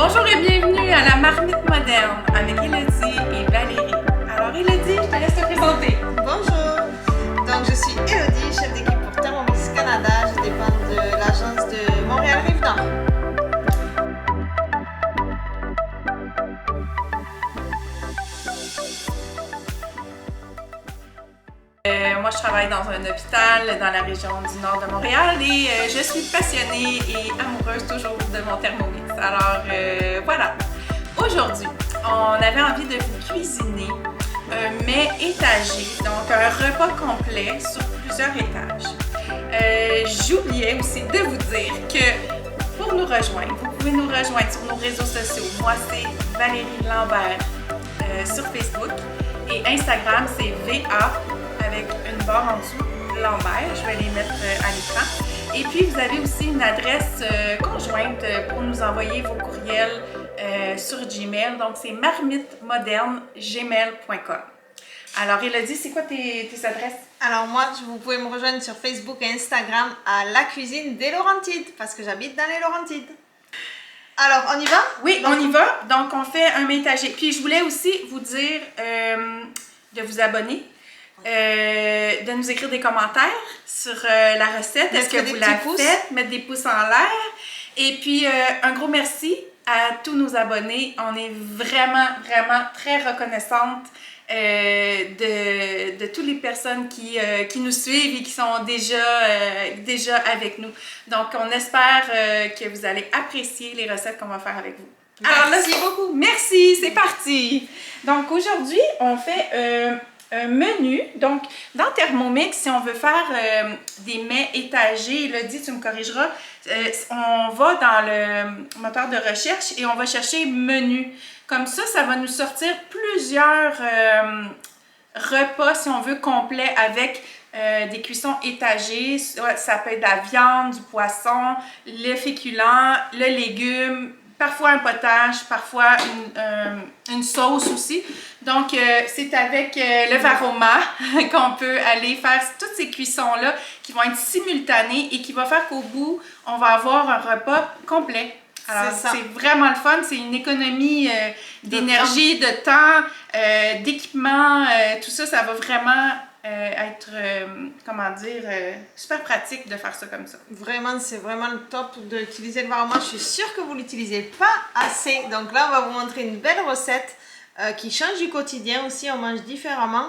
Bonjour et bienvenue à la Marmite Moderne avec Élodie et Valérie. Alors Élodie, je te laisse te présenter. Bonjour, donc je suis Élodie, chef d'équipe pour Thermomix Canada. Je dépends de l'agence de Montréal-Rive-Nord. Moi, je travaille dans un hôpital dans la région du nord de Montréal et je suis passionnée et amoureuse toujours de mon Thermomix. Alors voilà, aujourd'hui, on avait envie de vous cuisiner un mets étagé, donc un repas complet sur plusieurs étages. J'oubliais aussi de vous dire que pour nous rejoindre, vous pouvez nous rejoindre sur nos réseaux sociaux. Moi, c'est Valérie Lambert sur Facebook et Instagram, c'est VA avec une barre en dessous, Lambert. Je vais les mettre à l'écran. Et puis, vous avez aussi une adresse conjointe pour nous envoyer vos courriels sur Gmail. Donc, c'est marmitemoderne@gmail.com. Alors, Élodie, c'est quoi tes adresses? Alors moi, vous pouvez me rejoindre sur Facebook et Instagram à La Cuisine des Laurentides, parce que j'habite dans les Laurentides. Alors, on y va? Oui, on y va. Donc, on fait un mets étagé. Puis, je voulais aussi vous dire de vous abonner. De nous écrire des commentaires sur la recette. Est-ce que vous la faites? Mettre des pouces en l'air. Et puis, un gros merci à tous nos abonnés. On est vraiment, vraiment très reconnaissante de toutes les personnes qui nous suivent et qui sont déjà avec nous. Donc, on espère que vous allez apprécier les recettes qu'on va faire avec vous. Merci Alors, beaucoup. Merci, c'est parti. Donc, aujourd'hui, on fait un menu. Donc, dans Thermomix, si on veut faire des mets étagés, Élodie, tu me corrigeras, on va dans le moteur de recherche et on va chercher menu. Comme ça va nous sortir plusieurs repas, si on veut, complets avec des cuissons étagées. Ça peut être de la viande, du poisson, le féculent, le légume, parfois un potage, parfois une sauce aussi. Donc, c'est avec le Varoma qu'on peut aller faire toutes ces cuissons-là qui vont être simultanées et qui va faire qu'au bout, on va avoir un repas complet. Alors, c'est vraiment le fun. C'est une économie d'énergie, de temps, d'équipement. Tout ça, ça va vraiment être, super pratique de faire ça comme ça. Vraiment, c'est vraiment le top d'utiliser le Varoma. Je suis sûre que vous ne l'utilisez pas assez. Donc là, on va vous montrer une belle recette qui change du quotidien aussi. On mange différemment.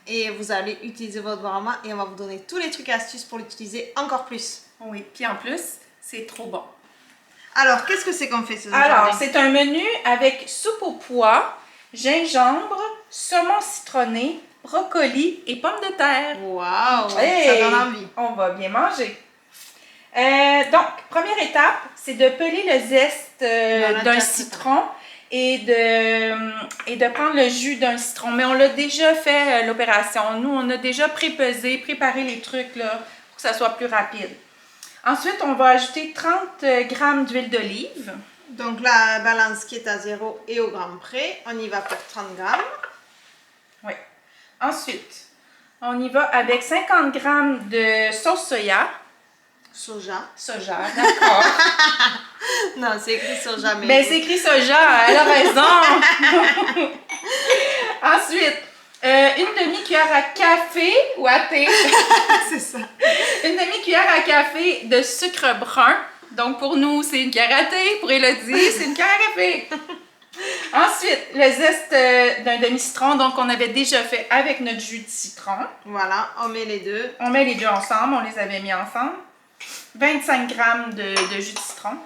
Et vous allez utiliser votre Varoma et on va vous donner tous les trucs et astuces pour l'utiliser encore plus. Oui, puis en plus, c'est trop bon. Alors, qu'est-ce que c'est qu'on fait ce jour? Alors, c'est un menu avec soupe aux pois, gingembre, saumon citronné, brocoli et pommes de terre. Wow! Hey, ça donne envie. On va bien manger. Donc, première étape, c'est de peler le zeste d'un citron et de prendre le jus d'un citron. Mais on l'a déjà fait l'opération. Nous, on a déjà préparé les trucs là, pour que ça soit plus rapide. Ensuite, on va ajouter 30 g d'huile d'olive. Donc la balance qui est à 0 et au gramme près, on y va pour 30 g. Oui. Ensuite, on y va avec 50 g de sauce soja. Soja, d'accord. non, c'est écrit soja, mais... Ben, c'est écrit soja, elle a raison. Ensuite, une demi-cuillère à café ou à thé. c'est ça. Une demi-cuillère à café de sucre brun. Donc, pour nous, c'est une cuillère à thé. Pour Élodie, c'est une cuillère à café. Ensuite, le zeste d'un demi-citron. Donc, on avait déjà fait avec notre jus de citron. Voilà, on met les deux. On met les deux ensemble. On les avait mis ensemble. 25 g de jus de citron.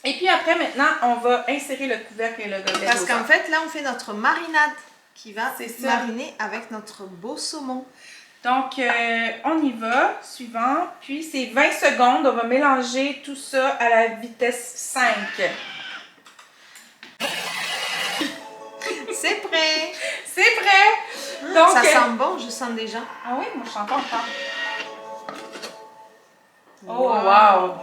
Et puis après, maintenant, on va insérer le couvercle et le gobelet. Parce qu'en fait, là, on fait notre marinade qui va mariner avec notre beau saumon. Donc, on y va. Suivant. Puis, c'est 20 secondes. On va mélanger tout ça à la vitesse 5. C'est prêt. C'est prêt. Donc, ça sent bon, je sens déjà. Ah oui, moi, je sens pas encore. Oh, wow.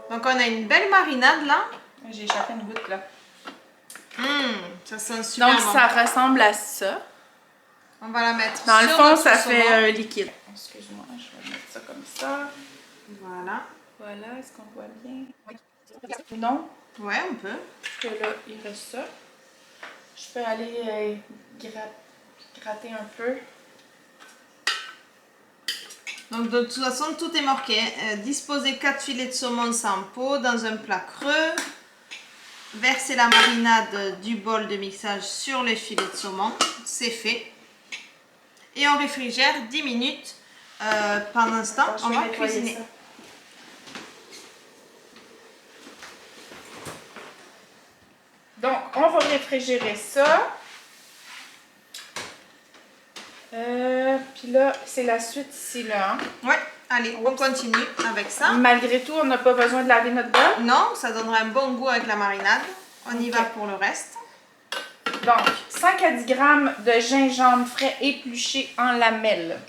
Donc, on a une belle marinade, là. J'ai échappé une goutte, là. Ça sent super bon. Donc, ça ressemble à ça. On va la mettre dans sur le fond, ça saumon. fait un liquide. Excuse-moi, je vais mettre ça comme ça. Voilà. Voilà, est-ce qu'on voit bien? Non? Ouais, on peut. que là, il reste ça. Je peux aller gratter un peu. Donc de toute façon, tout est marqué. Disposez 4 filets de saumon sans peau dans un plat creux. Versez la marinade du bol de mixage sur les filets de saumon. C'est fait. Et on réfrigère 10 minutes. Pendant ce temps, on va cuisiner. Ça. Donc, on va réfrigérer ça. Puis là, c'est la suite ici, là. Hein? Ouais, allez, on continue avec ça. Malgré tout, on n'a pas besoin de laver notre bol? Non, ça donnera un bon goût avec la marinade. On y va pour le reste. Donc, 5 à 10 g de gingembre frais épluché en lamelles.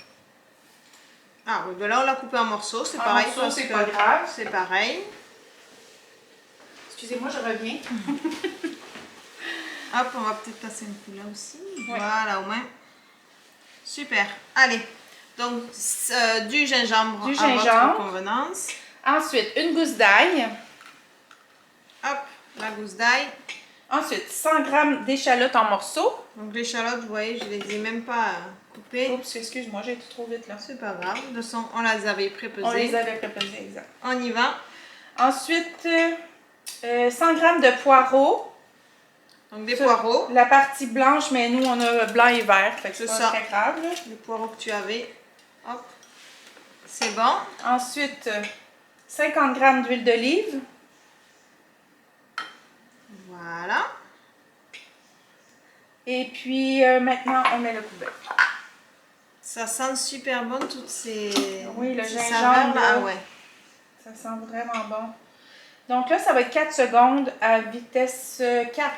Ah oui, ben là on l'a coupé en morceaux, c'est pareil. C'est pas grave. C'est pareil. Excusez-moi, je reviens. Hop, on va peut-être passer un coup là aussi. Ouais. Voilà, au moins. Super. Allez, donc du gingembre à votre convenance. Ensuite, une gousse d'ail. Hop, la gousse d'ail. Ensuite, 100 g d'échalotes en morceaux. Donc l'échalote, vous voyez, je ne les ai même pas coupées. Oups, excuse-moi, j'ai été trop vite là. C'est pas grave, de toute façon, on les avait prépesées. On les avait prépesées, exact. On y va. Ensuite, 100 g de poireaux. Donc des poireaux. La partie blanche, mais nous, on a blanc et vert, fait que c'est pas très grave. Là. Les poireaux que tu avais. Hop. C'est bon. Ensuite, 50 g d'huile d'olive. Voilà. Et puis, maintenant, on met le couvercle. Ça sent super bon, toutes ces... Oui, le gingembre, là. Ah ouais. Ça sent vraiment bon. Donc là, ça va être 4 secondes à vitesse 4.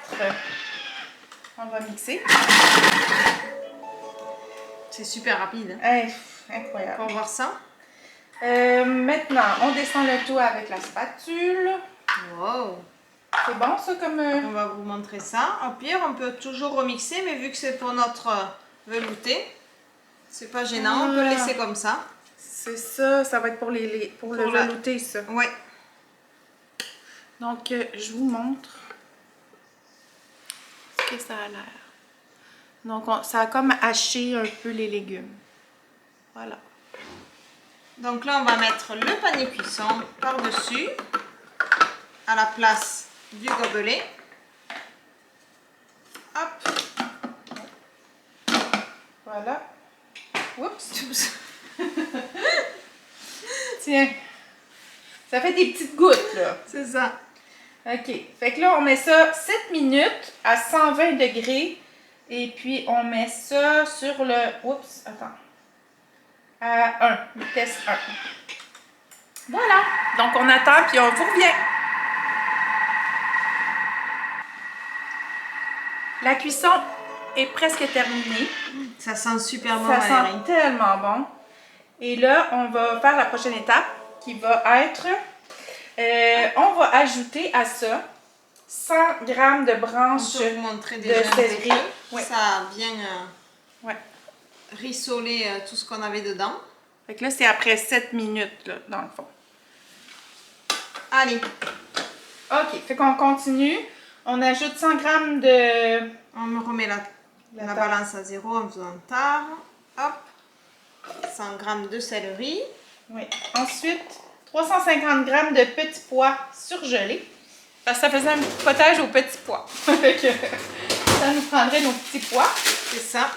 On va mixer. C'est super rapide. Hey, incroyable. Pour voir ça. Maintenant, on descend le tout avec la spatule. Wow. C'est bon ça comme... On va vous montrer ça. Au pire, on peut toujours remixer, mais vu que c'est pour notre velouté, c'est pas gênant, on peut le laisser comme ça. C'est ça, ça va être pour le velouté ça. Ouais. Donc, je vous montre ce que ça a l'air. Donc, ça a comme haché un peu les légumes. Voilà. Donc là, on va mettre le panier cuisson par-dessus, à la place du gobelet. Hop. Voilà. Oups. Tiens. Ça fait des petites gouttes, là. C'est ça. OK. Fait que là, on met ça 7 minutes à 120 degrés. Et puis, on met ça sur le... Oups, attends. À 1. Vitesse 1. Voilà. Donc, on attend, puis on vous revient. La cuisson est presque terminée. Ça sent super bon, Ça Valérie. sent tellement bon. Et là, on va faire la prochaine étape qui va être... on va ajouter à ça 100 g de branches on peut vous montrer de déjà céleri. Oui. Ça vient rissoler tout ce qu'on avait dedans. Fait que là, c'est après 7 minutes, là, dans le fond. Allez. OK, fait qu'on continue. On ajoute 100 g de... On me remet la balance à 0 en faisant tard. Hop. 100 g de céleri. Oui. Ensuite, 350 g de petits pois surgelés. Parce que ça faisait un potage aux petits pois. Ça nous prendrait nos petits pois. C'est ça.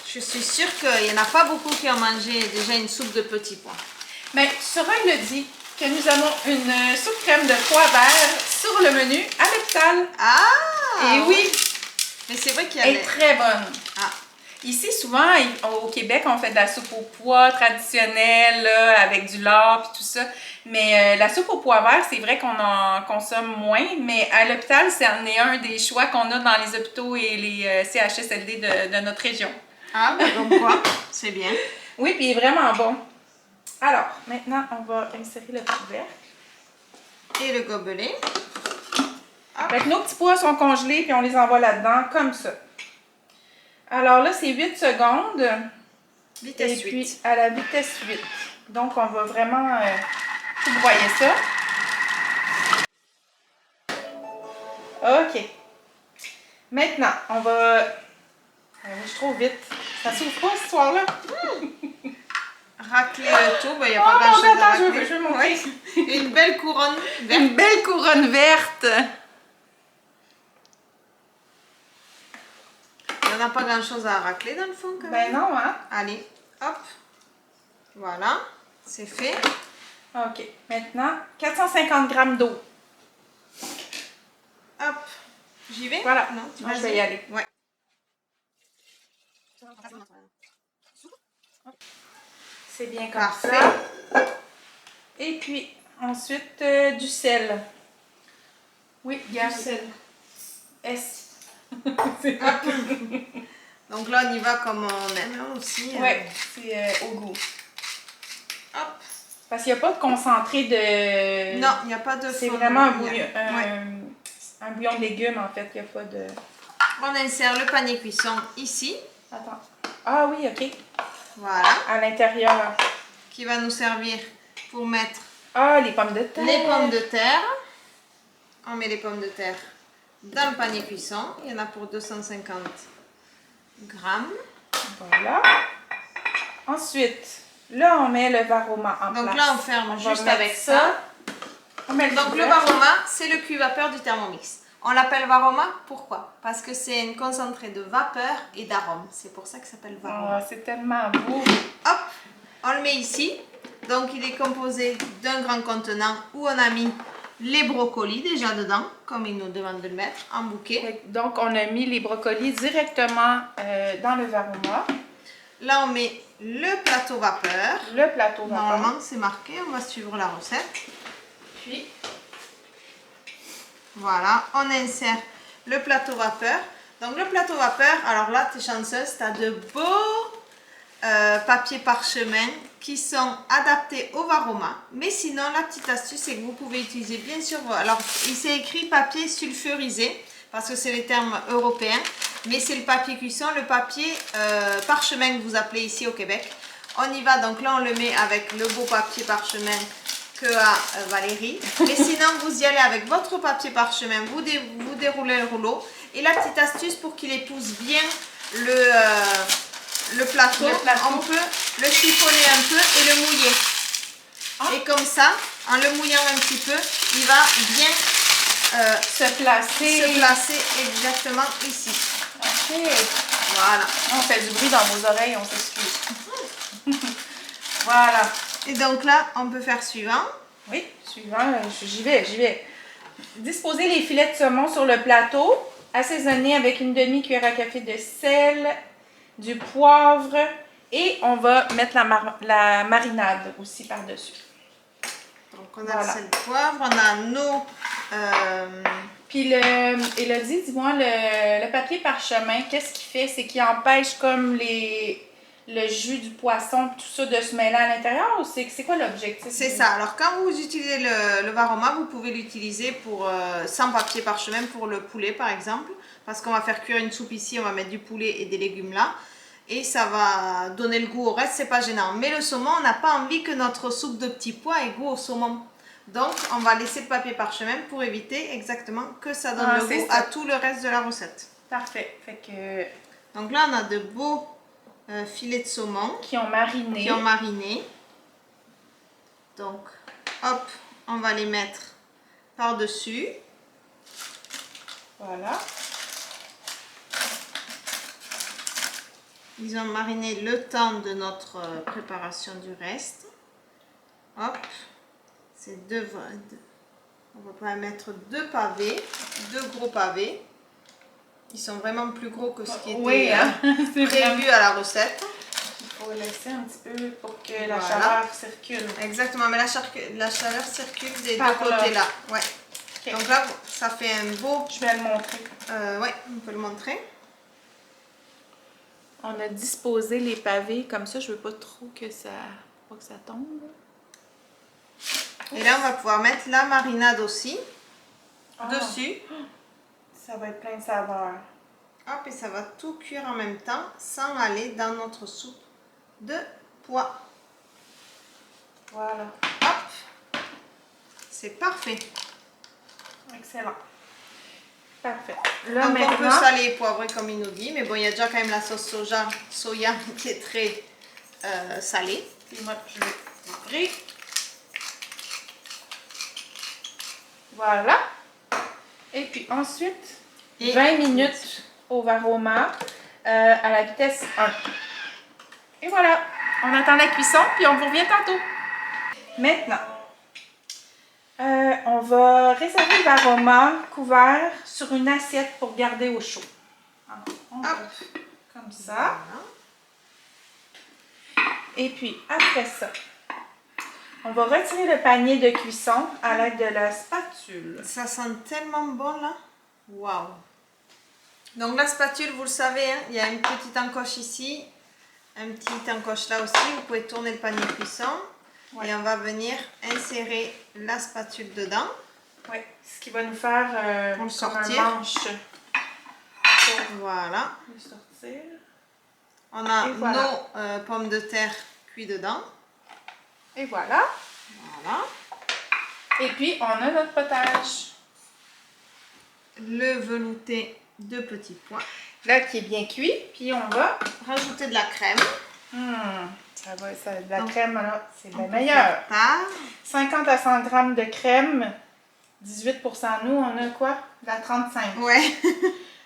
Je suis sûre qu'il n'y en a pas beaucoup qui ont mangé déjà une soupe de petits pois. Mais sur un, il dit que nous avons une soupe crème de pois verts sur le menu à l'hôpital. Ah! Et oui! Mais c'est vrai qu'il y a... Elle est très bonne. Ah. Ici, souvent, au Québec, on fait de la soupe aux pois traditionnelle, là, avec du lard et tout ça. Mais la soupe aux pois verts, c'est vrai qu'on en consomme moins, mais à l'hôpital, c'en est un des choix qu'on a dans les hôpitaux et les CHSLD de notre région. Ah, ben donc quoi? C'est bien. Oui, puis il est vraiment bon. Alors, maintenant, on va insérer le couvercle. Et le gobelet. Fait que nos petits pois sont congelés, puis on les envoie là-dedans, comme ça. Alors là, c'est 8 secondes. Vitesse 8. Et puis, à la vitesse 8. Donc, on va vraiment tout broyer ça. OK. Maintenant, on va... je suis trop vite. Ça s'ouvre pas, cette histoire-là? Racler le tout, il n'y a pas grand-chose à attends, racler. je veux montrer. Ouais. Une belle couronne verte. Une belle couronne verte. Il n'y en a pas grand-chose à racler dans le fond, quand même. Ben non, hein? Allez, hop. Voilà, c'est fait. OK. Maintenant, 450 grammes d'eau. Hop. J'y vais? Voilà. Non, tu Moi, je vais y aller. Ouais. C'est bien comme Parfait. ça. Et puis, ensuite, du sel. Oui, regarde. Du sel. S. Hop. Donc là, on y va comme on aime aussi. Oui, c'est au goût. Hop. Parce qu'il n'y a pas de concentré de... Non, il n'y a pas de C'est fond vraiment un de bouillon, ouais. un bouillon de légumes, en fait. Il n'y a pas de... On insère le panier cuisson ici. Attends. Ah oui, OK. Voilà. À l'intérieur. Qui va nous servir pour mettre Ah, les pommes de terre. les pommes de terre. On met les pommes de terre dans le panier cuisson. Il y en a pour 250 grammes. Voilà. Ensuite, là, on met le varoma en place. Donc là, on ferme juste va avec mettre ça. On met Donc le varoma, c'est le cuit vapeur du Thermomix. On l'appelle varoma, pourquoi? Parce que c'est une concentrée de vapeur et d'arôme. C'est pour ça que ça s'appelle varoma. Oh, c'est tellement beau. Hop, on le met ici. Donc il est composé d'un grand contenant où on a mis les brocolis déjà dedans, comme il nous demande de le mettre, en bouquet. Donc on a mis les brocolis directement dans le varoma. Là on met le plateau vapeur. Le plateau vapeur. Normalement c'est marqué, on va suivre la recette. Puis, voilà, on insère le plateau vapeur. Donc le plateau vapeur, alors là tu es chanceuse, tu as de beaux papier parchemin qui sont adaptés au varoma, mais sinon la petite astuce c'est que vous pouvez utiliser bien sûr, alors il s'est écrit papier sulfurisé parce que c'est les termes européens, mais c'est le papier cuisson, le papier parchemin que vous appelez ici au Québec. On y va, donc là on le met avec le beau papier parchemin que a Valérie, mais sinon vous y allez avec votre papier parchemin, vous déroulez le rouleau, et la petite astuce pour qu'il épouse bien le plateau, on peut le chiffonner un peu et le mouiller. Ah. Et comme ça, en le mouillant un petit peu, il va bien se placer exactement ici. Ok. Voilà. On fait du bruit dans vos oreilles, on s'excuse. Voilà. Et donc là, on peut faire suivant. Oui, suivant, j'y vais. Disposez les filets de saumon sur le plateau, assaisonner avec une demi-cuillère à café de sel, du poivre et on va mettre la marinade aussi par-dessus. Donc on a le sel, le poivre, on a nos... Puis Elodie, dis-moi, le papier parchemin, qu'est-ce qu'il fait? C'est qu'il empêche comme le jus du poisson, tout ça de se mêler à l'intérieur ou c'est quoi l'objectif? C'est ça. Alors quand vous utilisez le varoma, vous pouvez l'utiliser pour sans papier parchemin pour le poulet par exemple. Parce qu'on va faire cuire une soupe ici, on va mettre du poulet et des légumes là. Et ça va donner le goût au reste, c'est pas gênant. Mais le saumon, on n'a pas envie que notre soupe de petits pois ait goût au saumon. Donc on va laisser le papier parchemin pour éviter exactement que ça donne le goût à tout le reste de la recette. Parfait. Fait que... Donc là on a de beaux filets de saumon. Qui ont mariné. Donc hop, on va les mettre par-dessus. Voilà. Ils ont mariné le temps de notre préparation du reste. Hop, c'est on va pas mettre deux gros pavés. Ils sont vraiment plus gros que ce qui était prévu à la recette. Il faut laisser un petit peu pour que la chaleur circule. Exactement, mais la chaleur circule des deux côtés là. Ouais. Okay. Donc là, ça fait un beau... Je vais le montrer. Oui, on peut le montrer. On a disposé les pavés comme ça. Je veux pas trop que ça tombe. Et là, on va pouvoir mettre la marinade aussi dessus. Ça va être plein de saveurs. Hop, et ça va tout cuire en même temps sans aller dans notre soupe de pois. Voilà. Hop, c'est parfait. Excellent. Parfait. Là, donc maintenant... on peut saler et poivrer comme il nous dit, mais bon, il y a déjà quand même la sauce soya qui est très salée. Puis moi, je vais ouvrir. Voilà. Et puis ensuite, 20 minutes au varoma à la vitesse 1. Et voilà, on attend la cuisson, puis on vous revient tantôt. Maintenant, on va réserver le varoma couvert sur une assiette pour garder au chaud. Alors, on va comme ça. Et puis, après ça, on va retirer le panier de cuisson à l'aide de la spatule. Ça sent tellement bon là. Waouh! Donc la spatule, vous le savez, hein, il y a une petite encoche ici, un petit encoche là aussi. Vous pouvez tourner le panier de cuisson. Ouais. Et on va venir insérer la spatule dedans. Oui, ce qui va nous faire pour le sortir. Un manche. Voilà. Le sortir. On a nos pommes de terre cuites dedans. Et voilà. Voilà. Et puis, on a notre potage. Le velouté de petits pois. Là, qui est bien cuit. Puis, on va rajouter de la crème. De la crème, là, c'est bien meilleur. 50 à 100 grammes de crème. 18%. Nous, on a quoi? De la 35. Ouais.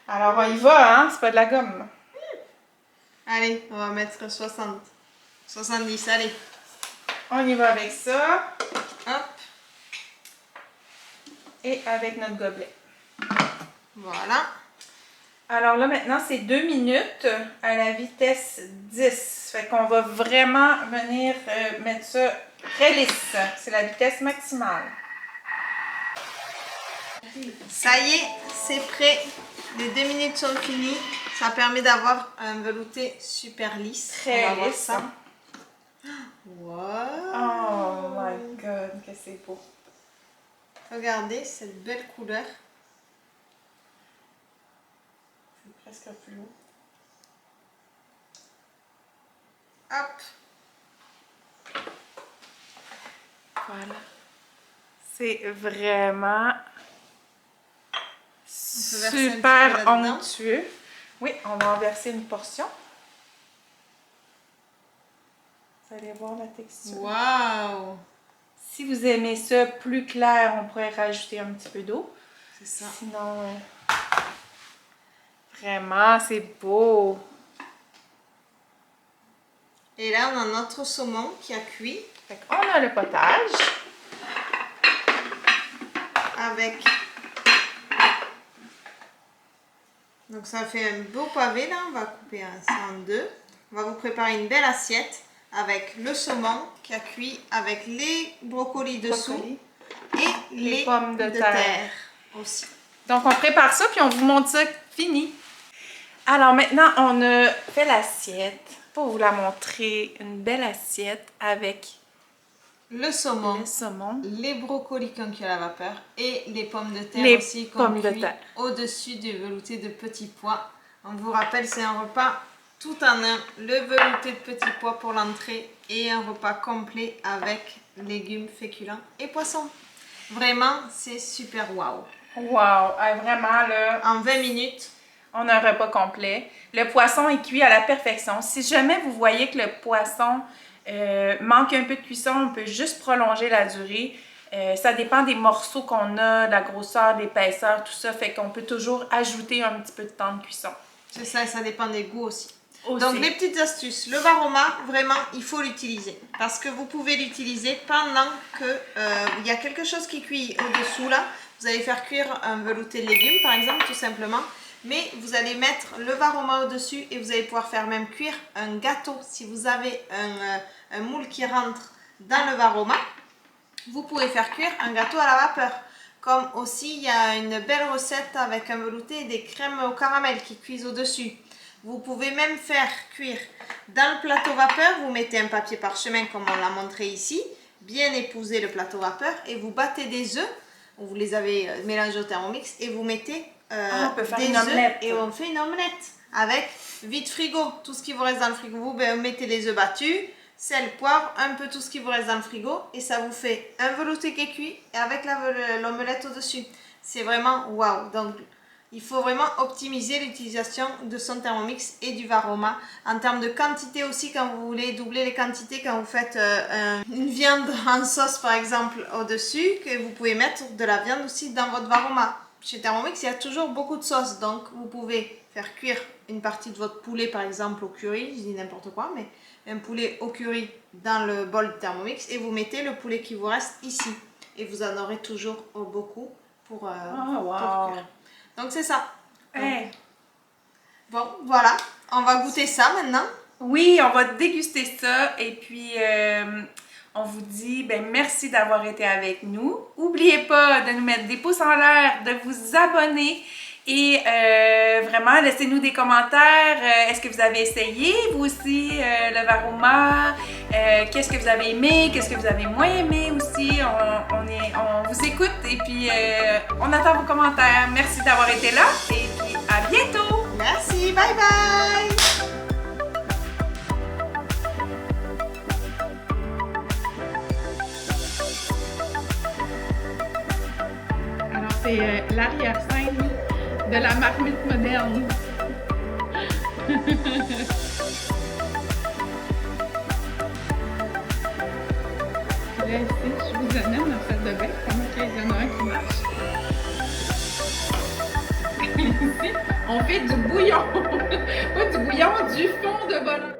Alors, on y va, hein? C'est pas de la gomme. Allez, on va mettre 60. 70, allez. On y va avec ça. Hop. Et avec notre gobelet. Voilà. Alors là, maintenant, c'est 2 minutes à la vitesse 10. Fait qu'on va vraiment venir mettre ça très lisse. C'est la vitesse maximale. Ça y est, c'est prêt. Les 2 minutes sont finies. Ça permet d'avoir un velouté super lisse. Très lisse. Ça. Wow. Oh my god, que c'est beau. Regardez cette belle couleur. C'est presque plus haut. Hop. Voilà. C'est vraiment super onctueux. Oui, on va en verser une portion. Vous allez voir la texture. Wow! Si vous aimez ça plus clair, on pourrait rajouter un petit peu d'eau. C'est ça. Sinon, vraiment, c'est beau. Et là, on a notre saumon qui a cuit. Fait qu'on a le potage. Avec... Donc ça fait un beau pavé là. On va couper ça en deux. On va vous préparer une belle assiette avec le saumon qui a cuit, avec les brocolis dessous et les pommes de terre aussi. Donc on prépare ça puis on vous montre ça fini. Alors maintenant on a fait l'assiette pour vous la montrer, une belle assiette avec le saumon, les brocolis qu'on cuit à la vapeur et les pommes de terre aussi qu'on cuit au-dessus du velouté de petits pois. On vous rappelle, c'est un repas tout en un, le velouté de petits pois pour l'entrée et un repas complet avec légumes, féculents et poissons. Vraiment, c'est super wow. Wow, vraiment là. En 20 minutes. On a un repas complet. Le poisson est cuit à la perfection. Si jamais vous voyez que le poisson manque un peu de cuisson, on peut juste prolonger la durée. Ça dépend des morceaux qu'on a, de la grosseur, de l'épaisseur, tout ça. Fait qu'on peut toujours ajouter un petit peu de temps de cuisson. C'est ça, et ça dépend des goûts aussi. Donc les petites astuces, le varoma, vraiment, il faut l'utiliser. Parce que vous pouvez l'utiliser pendant que il y a quelque chose qui cuit au-dessous là. Vous allez faire cuire un velouté de légumes, par exemple, tout simplement. Mais vous allez mettre le varoma au-dessus et vous allez pouvoir faire même cuire un gâteau. Si vous avez un moule qui rentre dans le varoma, vous pouvez faire cuire un gâteau à la vapeur. Comme aussi, il y a une belle recette avec un velouté et des crèmes au caramel qui cuisent au-dessus. Vous pouvez même faire cuire dans le plateau vapeur. Vous mettez un papier parchemin comme on l'a montré ici. Bien épouser le plateau vapeur et vous battez des œufs. Vous les avez mélangés au Thermomix et vous mettez on peut faire une omelette. Et on fait une omelette avec vide frigo. Tout ce qui vous reste dans le frigo, vous mettez les œufs battus, sel, poivre, un peu tout ce qui vous reste dans le frigo et ça vous fait un velouté qui est cuit et avec l'omelette au-dessus. C'est vraiment waouh. Donc Il faut vraiment optimiser l'utilisation de son Thermomix et du Varoma. En termes de quantité aussi, quand vous voulez doubler les quantités, quand vous faites une viande en sauce par exemple au-dessus, que vous pouvez mettre de la viande aussi dans votre Varoma. Chez Thermomix, il y a toujours beaucoup de sauce, donc vous pouvez faire cuire une partie de votre poulet par exemple au curry, je dis n'importe quoi, mais un poulet au curry dans le bol de Thermomix et vous mettez le poulet qui vous reste ici. Et vous en aurez toujours beaucoup pour cuire. Donc c'est ça. Hey. Bon, voilà. On va goûter ça maintenant. Oui, on va déguster ça et puis on vous dit merci d'avoir été avec nous. N'oubliez pas de nous mettre des pouces en l'air, de vous abonner et vraiment laissez-nous des commentaires. Est-ce que vous avez essayé vous aussi le Varoma? Qu'est-ce que vous avez aimé? Qu'est-ce que vous avez moins aimé aussi? On vous écoute et puis on attend vos commentaires. Merci d'avoir été là et puis à bientôt! Merci, bye bye! Alors, c'est l'arrière-scène de la marmite moderne. Là, ici, je vous amène dans la salle de bain pendant qu'il y en a un qui marche. Ici, on fait du bouillon. Pas du bouillon, du fond de bol.